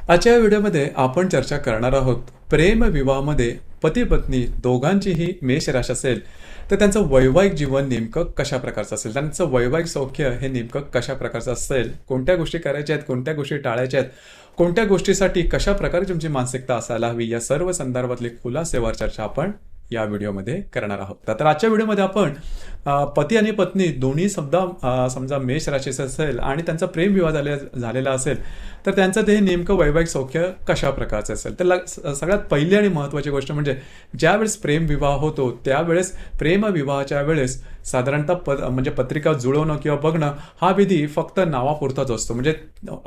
आजच्या व्हिडिओमध्ये आपण चर्चा करणार आहोत प्रेम विवाहामध्ये पती पत्नी दोघांचीही मेष राशी असेल तर त्यांचं वैवाहिक जीवन नेमकं कशा प्रकारचं असेल, त्यांचं वैवाहिक सौख्य हे नेमकं कशा प्रकारचं असेल, कोणत्या गोष्टी करायच्या आहेत, कोणत्या गोष्टी टाळायच्या आहेत, कोणत्या गोष्टीसाठी कशा प्रकारे तुमची मानसिकता असायला हवी, या सर्व संदर्भातली खुलासेवर चर्चा आपण या व्हिडिओमध्ये करणार आहोत. तर आजच्या व्हिडिओमध्ये आपण पती आणि पत्नी दोन्ही समजा मेष राशीचं असेल आणि त्यांचा प्रेम विवाह झालेला असेल तर त्यांचं ते नेमकं वैवाहिक सौख्य कशा प्रकारचं असेल. तर सगळ्यात पहिली आणि महत्त्वाची गोष्ट म्हणजे ज्यावेळेस प्रेम विवाह होतो त्यावेळेस प्रेम विवाहाच्या वेळेस साधारणतः म्हणजे पत्रिका जुळवणं किंवा बघणं हा विधी फक्त नावापुरताच असतो. म्हणजे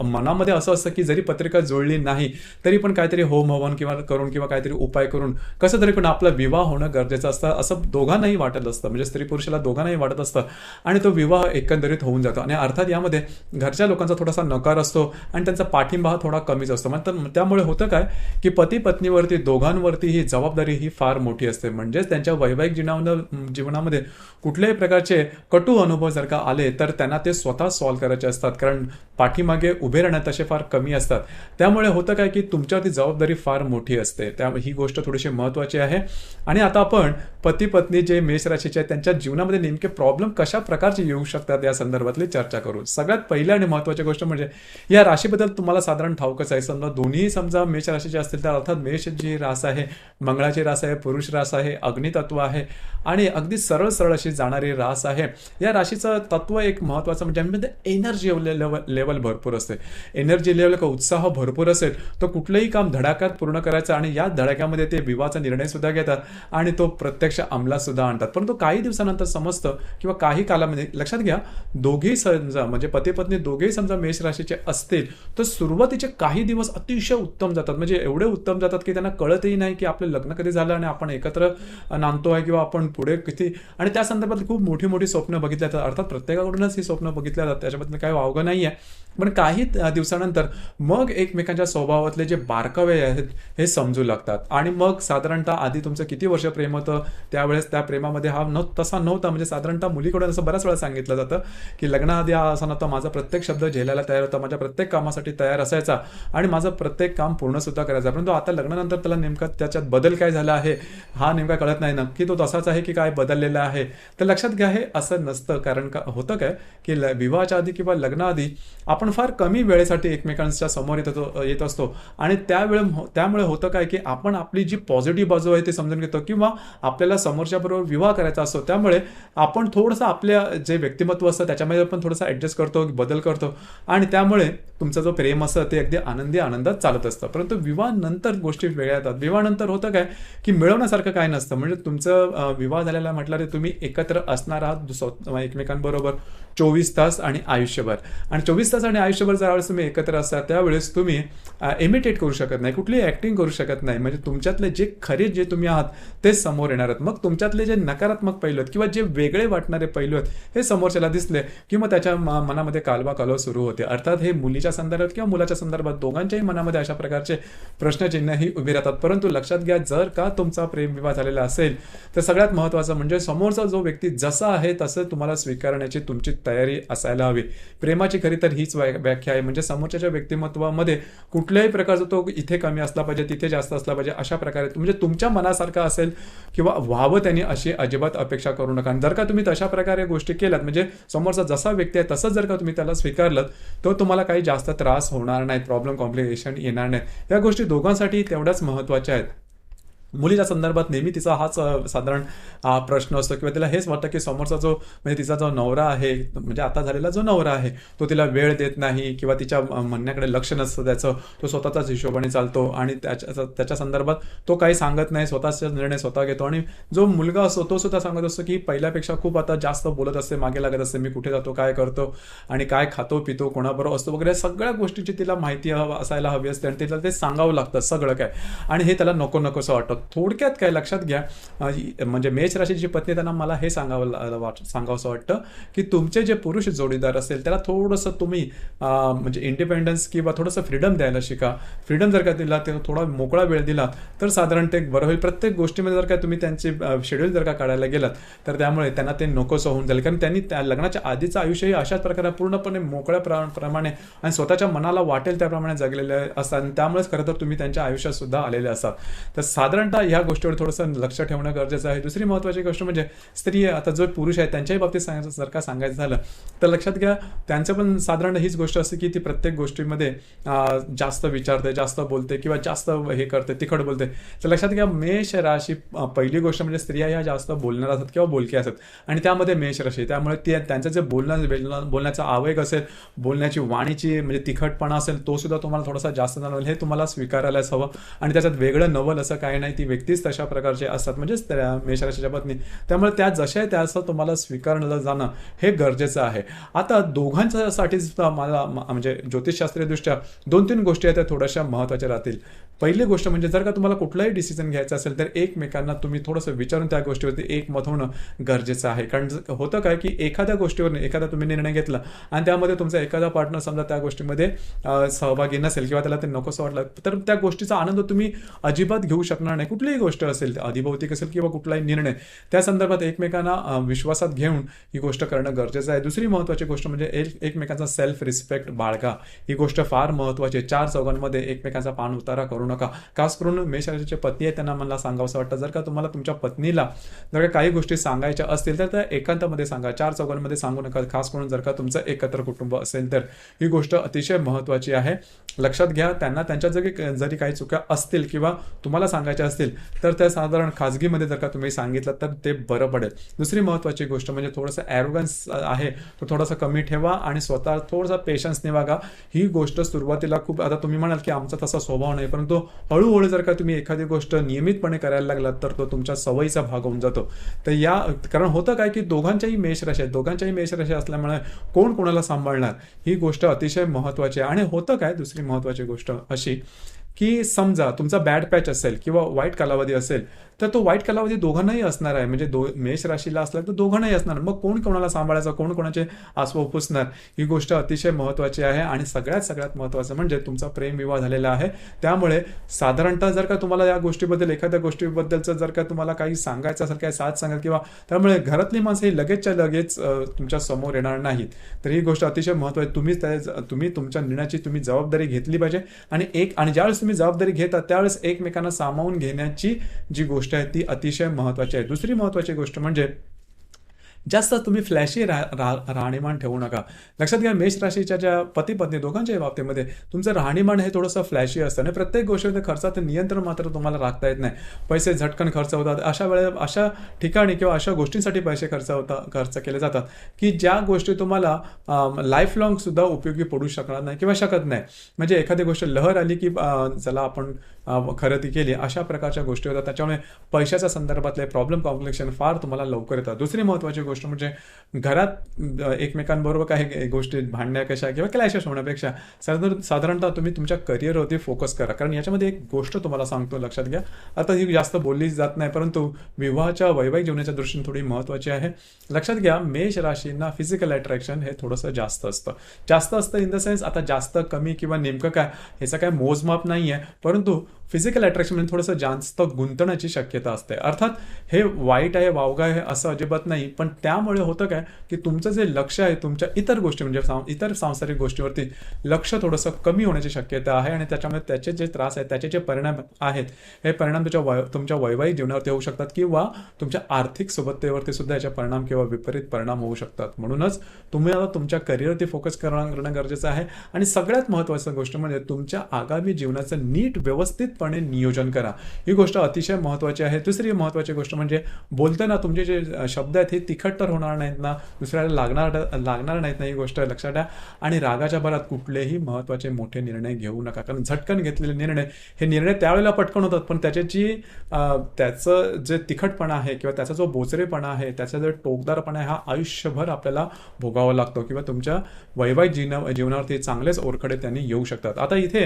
मनामध्ये असं असतं की जरी पत्रिका जुळली नाही तरी पण काहीतरी होम हवन किंवा काहीतरी उपाय करून कसं तरी पण आपला विवाह होणं गरजेचं असतं असं दोघांनाही वाटत असतं. म्हणजे स्त्री पुरुषाला दोघांनाही वाटत असतं आणि तो विवाह एकंदरीत होऊन जातो. आणि अर्थात यामध्ये घरच्या लोकांचा थोडासा नकार असतो आणि त्यांचा पाठिंबा हा थोडा कमीच असतो. त्यामुळे होतं काय की पती पत्नीवरती दोघांवरती ही जबाबदारी ही फार मोठी असते. म्हणजेच त्यांच्या वैवाहिक जीवनामध्ये कुठल्याही प्रकारचे कटू अनुभव जर का आले तर त्यांना ते स्वतः सॉल्व्ह करायचे असतात, कारण पाठीमागे उभे राहण्यात तसे फार कमी असतात. त्यामुळे होतं काय की तुमच्यावरती जबाबदारी फार मोठी असते. त्यामुळे ही गोष्ट थोडीशी महत्त्वाची आहे. आणि आता आपण पती पत्नी जे मेष राशीचे आहेत त्यांच्या जीवनामध्ये नेमके प्रॉब्लेम कशा प्रकारचे येऊ शकतात या संदर्भातली चर्चा करू. सगळ्यात पहिली आणि महत्त्वाची गोष्ट म्हणजे या राशीबद्दल तुम्हाला साधारण ठाऊकच आहे. समजा मेष राशीचे असतील तर अर्थात मेष जी रास आहे मंगळाची रास आहे, पुरुष रास आहे, अग्नितत्व आहे आणि अगदी सरळ सरळ अशी जाणारी रास आहे. या राशीचं तत्व एक महत्त्वाचं म्हणजे एनर्जी लेवल भरपूर असते. एनर्जी लेवल का उत्साह भरपूर असेल तर कुठलंही काम धडाक्यात पूर्ण करायचं आणि या धडाक्यामध्ये ते विवाहाचा निर्णय सुद्धा घेतात आणि तो प्रत्यक्ष अंमलात सुद्धा आणतात. परंतु काही दिवसानंतर समजतं किंवा काही कालामध्ये लक्षात घ्या, दोघेही समजा म्हणजे पती पत्नी दोघेही समजा मेष राशीचे असतील तर सुरुवातीचे काही दिवस अतिशय उत्तम जातात. म्हणजे एवढे उत्तम जातात की त्यांना कळतही नाही की आपलं लग्न कधी झालं आणि आपण एकत्र नांदतोय किंवा आपण पुढे किती. आणि त्या संदर्भात खूप मोठी मोठी स्वप्न बघितली जातात. अर्थात प्रत्येकाकडूनच ही स्वप्न बघितल्या जातात, त्याच्याबद्दल काही वावगं नाही आहे. पण काही दिवसानंतर मग एकमेकांच्या स्वभावातले जे बारकावे आहेत हे समजू लागतात. आणि मग साधारणतः आधी तुमचं किती वर्ष प्रेम होतं त्यावेळेस त्या प्रेमामध्ये हा तसा नव्हता. म्हणजे साधारणतः मुलीकडून असं बऱ्याच वेळा सांगितलं जातं की लग्नाआधी हा असा नव्हता, माझा प्रत्येक शब्द झेलायला तयार होता, माझ्या प्रत्येक कामासाठी तयार असायचा आणि माझं प्रत्येक काम पूर्ण सुद्धा करायचं. परंतु आता लग्नानंतर त्याला नेमका त्याच्यात बदल काय झाला आहे हा नेमका कळत नाही. नक्की तो तसाच आहे की काय बदललेला आहे. तर लक्षात घ्या हे असं नसतं. कारण होतं काय की विवाहाच्या आधी किंवा लग्नाआधी आपण फार कमी वेळेसाठी एकमेकांच्या समोर येत असतो आणि त्यामुळे होतं काय की आपण आपली जी पॉझिटिव्ह बाजू आहे ते समजून घेतो किंवा आपल्याला समोरच्या बरोबर विवाह करायचा असतो. त्यामुळे आपण थोडंसं आपल्या जे व्यक्तिमत्व असतं त्याच्यामध्ये आपण थोडंसं ॲडजस्ट करतो, बदल करतो आणि त्यामुळे तुमचं जो प्रेम असतं ते अगदी आनंदात चालत असतं. परंतु विवाहानंतर गोष्टी वेगळ्या येतात. विवाहानंतर होतं काय की मिळवण्यासारखं काय नसतं. म्हणजे तुमचं विवाह झालेला म्हटलं तर तुम्ही एकत्र असणार आहात एकमेकांबरोबर 24 तास आणि आयुष्यभर. आणि 24 तास आणि आयुष्यभर ज्यावेळेस तुम्ही एकत्र असता त्यावेळेस तुम्ही इमिटेट करू शकत नाही, कुठलीही ॲक्टिंग करू शकत नाही. म्हणजे तुमच्यातले जे तुम्ही आहात तेच समोर येणार आहेत. मग तुमच्यातले जे नकारात्मक पैलू आहेत किंवा जे वेगळे वाटणारे पैलू आहेत हे समोरच्याला दिसले की मग त्याच्या मनामध्ये कालवा सुरू होते. अर्थात हे मुलीच्या संदर्भात किंवा मुलाच्या संदर्भात दोघांच्याही मनामध्ये अशा प्रकारचे प्रश्नचिन्हही उभी राहतात. परंतु लक्षात घ्या, जर का तुमचा प्रेम विवाह झालेला असेल तर सगळ्यात महत्त्वाचं म्हणजे समोरचा जो व्यक्ती जसा आहे तसं तुम्हाला स्वीकारण्याची तुमची तयारी असायला हवी. प्रेमाची खरी तर हीच व्याख्या आहे. म्हणजे समोरच्या व्यक्तिमत्वामध्ये कुठल्याही प्रकारचा तो इथे कमी असला पाहिजे, तिथे जास्त असला पाहिजे, अशा प्रकारे म्हणजे तुमच्या मनासारखा असेल किंवा व्हावं त्यांनी अशी अजिबात अपेक्षा करू नका. जर का तुम्ही तशा प्रकारे गोष्टी केल्यात म्हणजे समोरचा जसा व्यक्ती आहे तसंच जर का तुम्ही त्याला स्वीकारलं तर तुम्हाला काही जास्त त्रास होणार नाही, प्रॉब्लेम कॉम्प्लिकेशन येणार नाही. या गोष्टी दोघांसाठी तेवढ्याच महत्त्वाच्या आहेत. मुलीच्या संदर्भात नेहमी तिचा हाच साधारण प्रश्न असतो किंवा तिला हेच वाटतं की समोरचा म्हणजे तिचा जो नवरा आहे म्हणजे आता झालेला जो नवरा आहे तो तिला वेळ देत नाही किंवा तिच्या म्हणण्याकडे लक्ष नसतं त्याचं, तो स्वतःचाच हिशोबाने चालतो आणि त्याच्या संदर्भात तो काही सांगत नाही, स्वतःचा निर्णय स्वतः घेतो. आणि जो मुलगा असतो तो सुद्धा सांगत असतो की पहिल्यापेक्षा खूप आता जास्त बोलत असते, मागे लागत असते, मी कुठे जातो, काय करतो आणि काय खातो पितो, कोणाबरोबर असतो वगैरे सगळ्या गोष्टीची तिला माहिती असायला हवी असते आणि तिला ते सांगावं लागतं सगळं काय. आणि हे त्याला नकोसं वाटतं. थोडक्यात काय लक्षात घ्या, म्हणजे मेष राशीची पत्नी त्यांना मला हे सांगावंसं वाटतं की तुमचे जे पुरुष जोडीदार असेल त्याला थोडंसं तुम्ही म्हणजे इंडिपेंडन्स किंवा थोडंसं फ्रीडम द्यायला शिका. फ्रीडम जर का दिला, त्याला थोडा मोकळा वेळ दिला तर साधारण ते बरं होईल. प्रत्येक गोष्टीमध्ये जर का तुम्ही त्यांचे शेड्यूल जर का काढायला गेलात तर त्यामुळे त्यांना ते नकोसं होऊन जाईल, कारण त्यांनी त्या लग्नाच्या आधीचं आयुष्यही अशाच प्रकारे पूर्णपणे मोकळ्या प्रमाणे आणि स्वतःच्या मनाला वाटेल त्याप्रमाणे जगलेले असतात, आणि त्यामुळेच खरं तर तुम्ही त्यांच्या आयुष्यात सुद्धा आलेले असतात. तर साधारणतः ह्या गोष्टीवर थोडंसं लक्ष ठेवणं गरजेचं आहे. दुसरी महत्त्वाची गोष्ट म्हणजे स्त्री, आता जो पुरुष आहे त्यांच्याही बाबतीत जर का सांगायचं झालं तर लक्षात घ्या, त्यांचं पण साधारण हीच गोष्ट असते की ती प्रत्येक गोष्टीमध्ये जास्त विचारते, जास्त बोलते किंवा जास्त हे करते, तिखट बोलते. तर लक्षात घ्या, मेष राशी पहिली गोष्ट म्हणजे स्त्रिया ह्या जास्त बोलणार असतात किंवा बोलक्या असतात, आणि त्यामध्ये मेष राशी, त्यामुळे त्यांचं जे बोलण्याचा आवेग असेल, बोलण्याची वाणीची म्हणजे तिखटपणा असेल, तो सुद्धा तुम्हाला थोडासा जास्त जाणवेल. हे तुम्हाला स्वीकारायलाच हवं, आणि त्याच्यात वेगळं नवल असं काही नाही. ती व्यक्तीच तशा प्रकारचे असतात, म्हणजेच त्या मेष राशीच्या पत्नी, त्यामुळे त्या जशा आहे त्या असं तुम्हाला स्वीकारलं जाणं हे गरजेचं आहे. आता दोघांच्यासाठी सुद्धा मला म्हणजे ज्योतिषशास्त्रीय दृष्ट्या 2-3 गोष्टी आहेत त्या थोड्याशा महत्त्वाच्या राहतील. पहिली गोष्ट म्हणजे जर का तुम्हाला कुठलाही डिसिजन घ्यायचा असेल तर एकमेकांना तुम्ही थोडंसं विचारून त्या गोष्टीवरती एकमत होणं गरजेचं आहे. कारण होतं काय की एखाद्या गोष्टीवर एखादा तुम्ही निर्णय घेतला आणि त्यामध्ये तुमचा एखादा पार्टनर समजा त्या गोष्टीमध्ये सहभागी नसेल किंवा त्याला ते नकोसं वाटलं, तर त्या गोष्टीचा आनंद तुम्ही अजिबात घेऊ शकणार नाही. कुठलीही गोष्ट असेल, अधिभौतिक असेल किंवा कुठलाही निर्णय, त्या संदर्भात एकमेकांना विश्वासात घेऊन ही गोष्ट करणं गरजेचं आहे. दुसरी महत्त्वाची गोष्ट म्हणजे एकमेकांचा सेल्फ रिस्पेक्ट बाळगा. ही गोष्ट फार महत्त्वाची आहे. 4 चौघांमध्ये एकमेकांचा पान उतारा करू नका. खास करून मेष राशीचे पती आहे त्यांना मला सांगावंसं वाटतं, जर का तुम्हाला तुमच्या पत्नीला जर का काही गोष्टी सांगायच्या असतील तर त्या एकांतामध्ये सांगा, 4 चौघांमध्ये सांगू नका. खास करून जर का तुमचं एकत्र कुटुंब असेल तर ही गोष्ट अतिशय महत्त्वाची आहे. लक्षात घ्या, त्यांना त्यांच्या जरी काही चुक्या असतील किंवा तुम्हाला सांगायच्या असतील तर त्या साधारण खाजगीमध्ये जर का तुम्ही सांगितलं तर ते बरं पडेल. दुसरी महत्त्वाची गोष्ट म्हणजे थोडंसं ॲरोगन्स आहे तो थोडासा कमी ठेवा आणि स्वतः थोडासा पेशन्सने वागा. ही गोष्ट सुरुवातीला खूप, आता तुम्ही म्हणाल की आमचा तसा स्वभाव नाही, परंतु हळूहळू जर का तुम्ही एखादी गोष्ट नियमितपणे करायला लागलात तर तो तुमच्या सवयीचा भाग होऊन जातो. तर कारण होतं काय की दोघांच्याही मेष राशी असल्यामुळे कोण कोणाला सांभाळणार ही गोष्ट अतिशय महत्त्वाची आहे. आणि होतं काय, दुसरी महत्त्वाची गोष्ट अशी की समजा तुमचा बॅड पॅच असेल किंवा वाईट कालावधी असेल तर तो वाईट कालावधी दोघांनाही असणार आहे. म्हणजे मेष राशीला असला तर दोघांनाही असणार. मग कोण कोणाला सांभाळायचं, कोण कोणाचे आसव पुसणार, ही गोष्ट अतिशय महत्त्वाची आहे. आणि सगळ्यात महत्त्वाचं म्हणजे तुमचा प्रेमविवाह झालेला आहे, त्यामुळे साधारणतः जर का तुम्हाला या गोष्टीबद्दल, एखाद्या गोष्टीबद्दलचं जर का तुम्हाला काही सांगायचं असेल, काही साथ सांगाल किंवा त्यामुळे घरातली माणसं ही लगेचच्या लगेच तुमच्या समोर येणार नाहीत. तर ही गोष्ट अतिशय महत्त्वाची. तुम्ही तुमच्या निर्णयाची तुम्ही जबाबदारी घेतली पाहिजे. आणि ज्यावेळेस तुम्ही जबाबदारी घेता त्यावेळेस एकमेकांना सामावून घेण्याची जी गोष्ट आहे ती अतिशय महत्त्वाची आहे. दुसरी महत्त्वाची गोष्ट म्हणजे जास्त तुम्ही फ्लॅशी राहणीमान ठेवू नका. लक्षात घ्या, मेष राशीच्या ज्या पती पत्नी दोघांच्याही बाबतीमध्ये तुमचं राहणीमान हे थोडंसं फ्लॅशी असतं आणि प्रत्येक गोष्टीमध्ये खर्चात नियंत्रण मात्र तुम्हाला राखता येत नाही. पैसे झटकन खर्च होतात. अशा वेळेला अशा ठिकाणी किंवा अशा गोष्टींसाठी पैसे खर्च केले जातात की ज्या गोष्टी तुम्हाला लाईफ लॉंग सुद्धा उपयोगी पडू शकणार नाही किंवा शकत नाही. म्हणजे एखादी गोष्ट लहर आली की चला आपण खरेदी केली, अशा प्रकारच्या गोष्टी होतात. त्याच्यामुळे पैशाच्या संदर्भातले प्रॉब्लेम कॉम्प्लिकेशन फार तुम्हाला लवकर येतात. दुसरी महत्त्वाची गोष्ट म्हणजे घरात एकमेकांबरोबर काही गोष्टी भांडण्या कशा किंवा क्लॅशेस होण्यापेक्षा साधारणतः तुम्ही तुमच्या करिअरवरती फोकस करा. कारण याच्यामध्ये एक गोष्ट तुम्हाला सांगतो, लक्षात घ्या, आता ही जास्त बोलली जात नाही परंतु विवाहाच्या वैवाहिक जीवनाच्या दृष्टीने थोडी महत्त्वाची आहे. लक्षात घ्या, मेष राशींना फिजिकल अट्रॅक्शन हे थोडंसं जास्त असतं इन द सेन्स, आता जास्त कमी किंवा नेमकं काय ह्याचं काय मोजमाप नाही आहे, परंतु फिजिकल अट्रॅक्शन म्हणजे थोडंसं जास्त गुंतण्याची शक्यता असते. अर्थात हे वाईट आहे, वावगा आहे असं अजिबात नाही, पण त्यामुळे होतं काय की तुमचं जे लक्ष आहे तुमच्या इतर गोष्टी म्हणजे इतर सांसारिक गोष्टीवरती लक्ष थोडंसं कमी होण्याची शक्यता आहे. आणि त्याच्यामुळे त्याचे जे त्रास आहेत, त्याचे जे परिणाम आहेत, हे परिणाम तुमच्या वैवाहिक जीवनावरती होऊ शकतात किंवा तुमच्या आर्थिक सोबततेवरती सुद्धा याचे परिणाम किंवा विपरीत परिणाम होऊ शकतात. म्हणूनच तुम्ही आता तुमच्या करिअरवरती फोकस करणं गरजेचं आहे. आणि सगळ्यात महत्त्वाची गोष्ट म्हणजे तुमच्या आगामी जीवनाचं नीट व्यवस्थितपणे नियोजन करा. ही गोष्ट अतिशय महत्त्वाची आहे. दुसरी महत्त्वाची गोष्ट म्हणजे बोलताना तुमचे जे शब्द आहेत हे तिखट तर होणार नाहीत ना, दुसऱ्याला लागणार नाहीत ना, ही गोष्ट लक्षात द्या. आणि रागाच्या भरात कुठलेही महत्त्वाचे मोठे निर्णय घेऊ नका, कारण झटकन घेतलेले निर्णय त्यावेळेला पटकन होतात, पण त्याचं जे तिखटपणा आहे किंवा त्याचा जो बोचरेपणा आहे, त्याचा जो टोकदारपणा आहे, हा आयुष्यभर आपल्याला भोगावा लागतो किंवा तुमच्या वैवाहिक जीवनावरती चांगलेच ओरखडे त्यांनी येऊ शकतात. आता इथे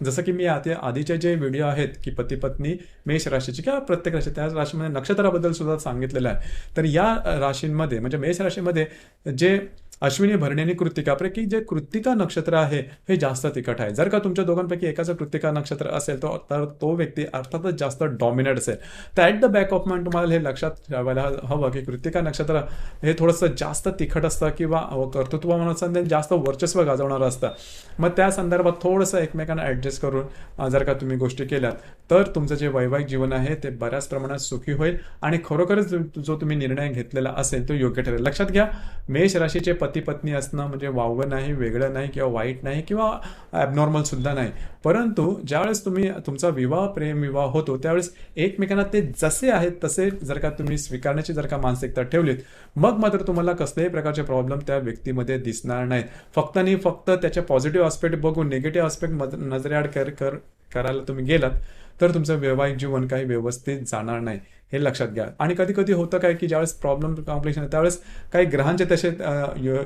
जसं की मी आधीचे जे व्हिडिओ आहेत की पती पत्नी मेष राशीचे किंवा प्रत्येक राशी त्या राशीमध्ये नक्षत्राबद्दल सुद्धा सांगितलेलं आहे. तर या राशींमध्ये म्हणजे मेष राशीमध्ये जे अश्विनी, भरणी आणि कृत्तिकापैकी जे कृत्तिका नक्षत्र आहे हे जास्त तिखट आहे. जर का तुमच्या दोघांपैकी एकाचं कृत्तिका नक्षत्र असेल तर तो व्यक्ती अर्थातच जास्त डॉमिनेट असेल. तर at the back of mind तुम्हाला हे लक्षात ठेवायला हवं की कृत्तिका नक्षत्र हे थोडंसं जास्त तिखट असतं किंवा कर्तृत्व असतं, जास्त वर्चस्व गाजवणारं असतं. मग त्या संदर्भात थोडंसं एकमेकांना ॲडजस्ट करून जर का तुम्ही गोष्टी केल्यात तर तुमचं जे वैवाहिक जीवन आहे ते बऱ्याच प्रमाणात सुखी होईल आणि खरोखरच जो तुम्ही निर्णय घेतलेला असेल तो योग्य ठरेल. लक्षात घ्या, मेष राशीचे पती पत्नी असणं म्हणजे वावगं नाही, वेगळं नाही किंवा वाईट नाही किंवा ॲबनॉर्मल सुद्धा नाही. परंतु ज्यावेळेस तुमचा प्रेम विवाह होतो त्यावेळेस एकमेकांना ते जसे आहेत तसे जर का तुम्ही स्वीकारण्याची जर का मानसिकता ठेवलीत, मग मात्र तुम्हाला कसल्याही प्रकारचे प्रॉब्लेम त्या व्यक्तीमध्ये दिसणार नाहीत. फक्त आणि फक्त त्याचे पॉझिटिव्ह आस्पेक्ट बघून निगेटिव्ह आस्पेक्ट नजरेआड करायला तुम्ही गेलात तर तुमचं वैवाहिक जीवन काही व्यवस्थित जाणार नाही, हे लक्षात घ्या. आणि कधी कधी होतं काय की ज्यावेळेस प्रॉब्लेम कॉम्प्लिकेशन त्यावेळेस काही ग्रहांचे तसे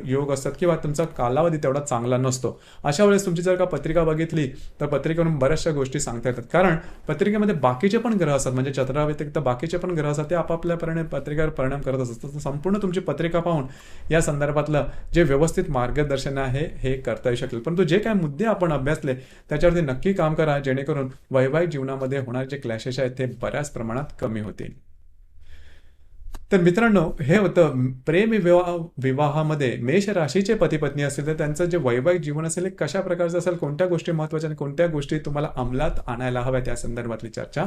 योग असतात किंवा तुमचा कालावधी तेवढा चांगला नसतो. अशा वेळेस तुमची जर का पत्रिका बघितली तर पत्रिकेवरून बऱ्याचशा गोष्टी सांगता येतात. कारण पत्रिकेमध्ये बाकीचे पण ग्रह असतात, म्हणजे चंद्राव्यतिरिक्त बाकीचे पण ग्रह असतात, ते आपापल्या पत्रिकेवर परिणाम करत असतात. तर संपूर्ण तुमची पत्रिका पाहून या संदर्भातलं जे व्यवस्थित मार्गदर्शन आहे हे करता येऊ शकेल. परंतु जे काही मुद्दे आपण अभ्यासले त्याच्यावरती नक्की काम करा, जेणेकरून वैवाहिक जीवनामध्ये होणारे जे क्लॅशेस आहेत ते बऱ्याच प्रमाणात कमी होतील. तर मित्रांनो, हे होतं प्रेम विवाहामध्ये मेष राशीचे पती पत्नी असतील तर त्यांचं जे वैवाहिक जीवन असेल हे कशा प्रकारचं असेल, कोणत्या गोष्टी महत्त्वाच्या आणि कोणत्या गोष्टी तुम्हाला अंमलात आणायला हव्यात या संदर्भातली चर्चा.